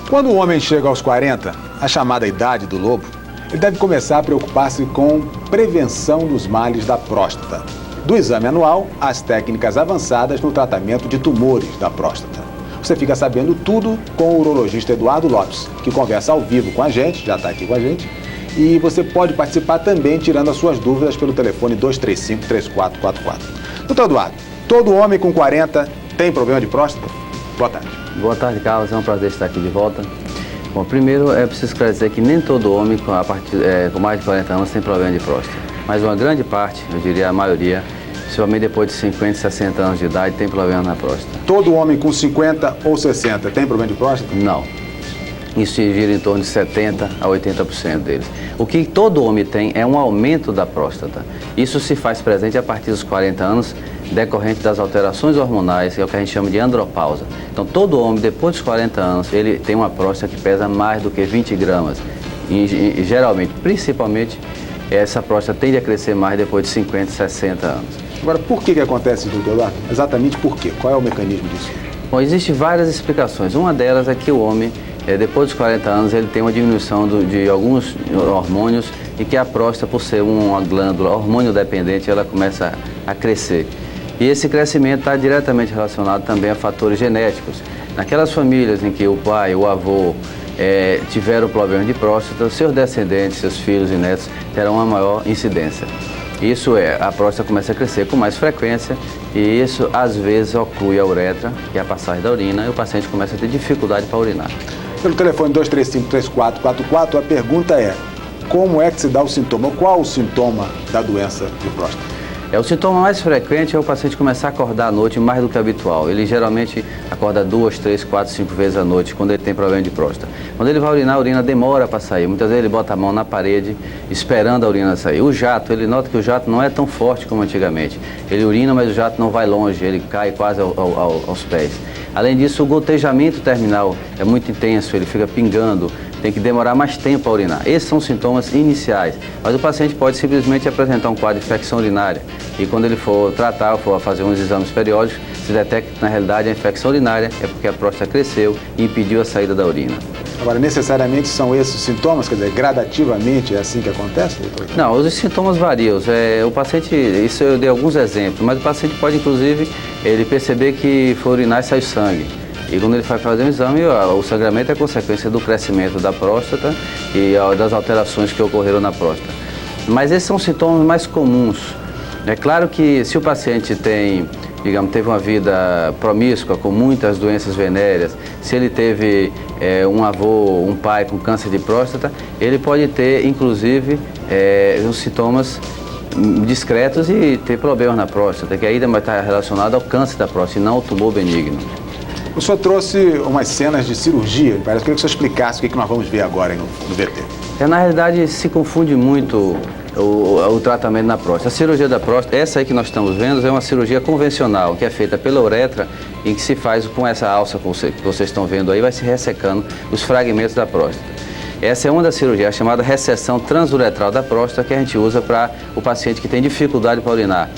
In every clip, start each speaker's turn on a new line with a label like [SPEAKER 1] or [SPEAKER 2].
[SPEAKER 1] Quando o homem chega aos 40, a chamada idade do lobo, ele deve começar a preocupar-se com prevenção dos males da próstata. Do exame anual às técnicas avançadas no tratamento de tumores da próstata. Você fica sabendo tudo com o urologista Eduardo Lopes, que conversa ao vivo com a gente, já está aqui com a gente. E você pode participar também tirando as suas dúvidas pelo telefone 235-3444. Doutor Eduardo, todo homem com 40 tem problema de próstata? Boa tarde.
[SPEAKER 2] Boa tarde, Carlos. É um prazer estar aqui de volta. Bom, primeiro é preciso esclarecer que nem todo homem com mais de 40 anos tem problema de próstata. Mas uma grande parte, eu diria a maioria, principalmente depois de 50, 60 anos de idade, tem problema na próstata.
[SPEAKER 1] Todo homem com 50 ou 60 tem problema de próstata?
[SPEAKER 2] Não. Isso gira em torno de 70% a 80% deles. O que todo homem tem é um aumento da próstata. Isso se faz presente a partir dos 40 anos, decorrente das alterações hormonais, que é o que a gente chama de andropausa. Então, todo homem, depois dos 40 anos, ele tem uma próstata que pesa mais do que 20 gramas. E geralmente, principalmente, essa próstata tende a crescer mais depois de 50, 60 anos.
[SPEAKER 1] Agora, por que acontece isso, doutor Eduardo? Exatamente por quê? Qual é o mecanismo disso?
[SPEAKER 2] Bom, existem várias explicações. Uma delas é que o homem, depois dos 40 anos, ele tem uma diminuição de alguns hormônios e que a próstata, por ser uma glândula hormônio dependente, ela começa a crescer. E esse crescimento está diretamente relacionado também a fatores genéticos. Naquelas famílias em que o pai, o avô tiveram problema de próstata, seus descendentes, seus filhos e netos terão uma maior incidência. Isso a próstata começa a crescer com mais frequência e isso às vezes oclui a uretra, que é a passagem da urina, e o paciente começa a ter dificuldade para urinar.
[SPEAKER 1] Pelo telefone 235-3444, a pergunta é: como é que se dá o sintoma? Qual o sintoma da doença de próstata?
[SPEAKER 2] O sintoma mais frequente é o paciente começar a acordar à noite mais do que habitual. Ele geralmente acorda 2, 3, 4, 5 vezes à noite quando ele tem problema de próstata. Quando ele vai urinar, a urina demora para sair. Muitas vezes ele bota a mão na parede esperando a urina sair. O jato, ele nota que o jato não é tão forte como antigamente. Ele urina, mas o jato não vai longe, ele cai quase aos pés. Além disso, o gotejamento terminal é muito intenso, ele fica pingando. Tem que demorar mais tempo a urinar. Esses são os sintomas iniciais, mas o paciente pode simplesmente apresentar um quadro de infecção urinária e quando ele for tratar ou for fazer uns exames periódicos, se detecta que na realidade a infecção urinária é porque a próstata cresceu e impediu a saída da urina.
[SPEAKER 1] Agora, necessariamente são esses os sintomas? Quer dizer, gradativamente é assim que acontece, doutor?
[SPEAKER 2] Não, os sintomas variam. O paciente, isso eu dei alguns exemplos, mas o paciente pode inclusive ele perceber que foi urinar e saiu sangue. E quando ele vai fazer um exame, o sangramento é consequência do crescimento da próstata e das alterações que ocorreram na próstata. Mas esses são sintomas mais comuns. É claro que se o paciente teve uma vida promíscua, com muitas doenças venéreas, se ele teve um avô, um pai com câncer de próstata, ele pode ter, inclusive, os sintomas discretos e ter problemas na próstata, que ainda vai estar relacionado ao câncer da próstata e não ao tumor benigno.
[SPEAKER 1] O senhor trouxe umas cenas de cirurgia, parece que eu queria que o senhor explicasse o que nós vamos ver agora aí no VT.
[SPEAKER 2] Na realidade, se confunde muito o tratamento na próstata. A cirurgia da próstata, essa aí que nós estamos vendo, é uma cirurgia convencional, que é feita pela uretra e que se faz com essa alça que vocês estão vendo aí, vai se ressecando os fragmentos da próstata. Essa é uma das cirurgias, chamada reseção transuretral da próstata, que a gente usa para o paciente que tem dificuldade para urinar.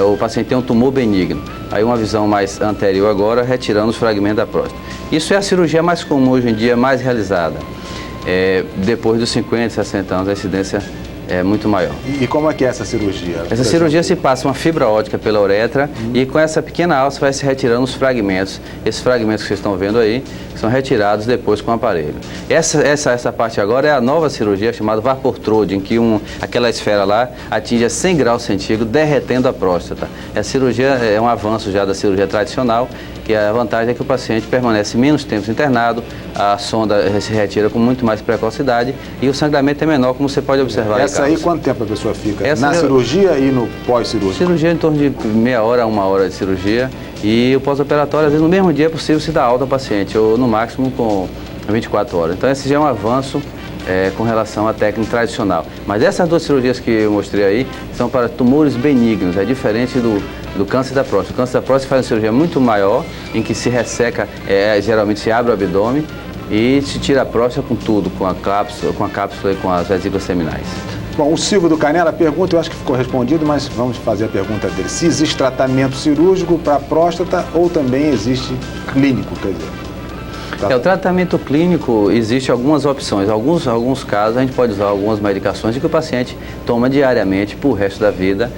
[SPEAKER 2] O paciente tem um tumor benigno. Aí uma visão mais anterior agora, retirando os fragmentos da próstata. Isso é a cirurgia mais comum hoje em dia, mais realizada. Depois dos 50, 60 anos, a incidência é muito maior.
[SPEAKER 1] E como é que é essa cirurgia?
[SPEAKER 2] Essa cirurgia se passa uma fibra óptica pela uretra e com essa pequena alça vai se retirando os fragmentos. Esses fragmentos que vocês estão vendo aí são retirados depois com o aparelho. Essa parte agora é a nova cirurgia chamada Vaportrode, em que aquela esfera lá atinge a 100 graus centígrados, derretendo a próstata. Essa cirurgia é um avanço já da cirurgia tradicional, que a vantagem é que o paciente permanece menos tempo internado, a sonda se retira com muito mais precocidade e o sangramento é menor, como você pode observar.
[SPEAKER 1] Essa aí, quanto tempo a pessoa fica? Na cirurgia e no pós-cirúrgico?
[SPEAKER 2] Cirurgia em torno de meia hora a 1 hora de cirurgia e o pós-operatório, às vezes no mesmo dia é possível se dar alta ao paciente, ou no máximo com 24 horas. Então esse já é um avanço com relação à técnica tradicional. Mas essas duas cirurgias que eu mostrei aí são para tumores benignos, é diferente do câncer da próstata. O câncer da próstata faz uma cirurgia muito maior, em que se resseca, geralmente se abre o abdômen e se tira a próstata com tudo, com a cápsula e com as vesículas seminais.
[SPEAKER 1] Bom, o Silvio do Canela pergunta, eu acho que ficou respondido, mas vamos fazer a pergunta dele. Se existe tratamento cirúrgico para a próstata ou também existe clínico, quer dizer?
[SPEAKER 2] O tratamento clínico, existe algumas opções. Alguns casos a gente pode usar algumas medicações que o paciente toma diariamente por resto da vida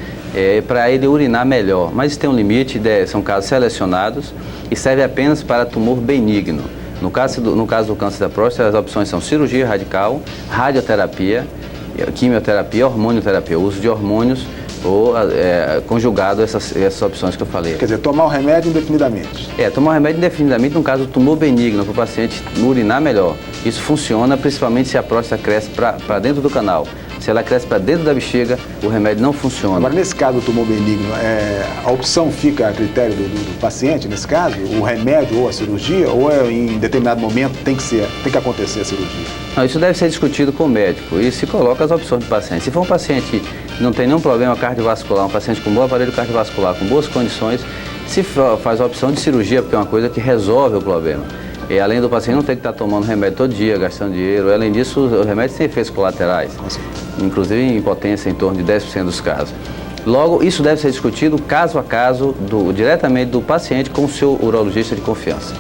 [SPEAKER 2] para ele urinar melhor. Mas isso tem um limite, são casos selecionados e serve apenas para tumor benigno. No caso do câncer da próstata, as opções são cirurgia radical, radioterapia, quimioterapia, hormonioterapia, o uso de hormônios ou conjugado essas opções que eu falei.
[SPEAKER 1] Quer dizer, tomar o remédio indefinidamente.
[SPEAKER 2] Tomar o remédio indefinidamente no caso do tumor benigno, para o paciente urinar melhor. Isso funciona principalmente se a próstata cresce para dentro do canal. Se ela cresce para dentro da bexiga, o remédio não funciona.
[SPEAKER 1] Agora, nesse caso do tumor benigno, a opção fica a critério do paciente, nesse caso? O remédio ou a cirurgia? Ou em determinado momento tem que acontecer a cirurgia?
[SPEAKER 2] Não, isso deve ser discutido com o médico e se coloca as opções do paciente. Se for um paciente que não tem nenhum problema cardiovascular, um paciente com bom aparelho cardiovascular, com boas condições, se faz a opção de cirurgia, porque é uma coisa que resolve o problema. E além do paciente não ter que estar tomando remédio todo dia, gastando dinheiro, além disso, os remédios têm efeitos colaterais, inclusive impotência em torno de 10% dos casos. Logo, isso deve ser discutido caso a caso, diretamente do paciente com o seu urologista de confiança.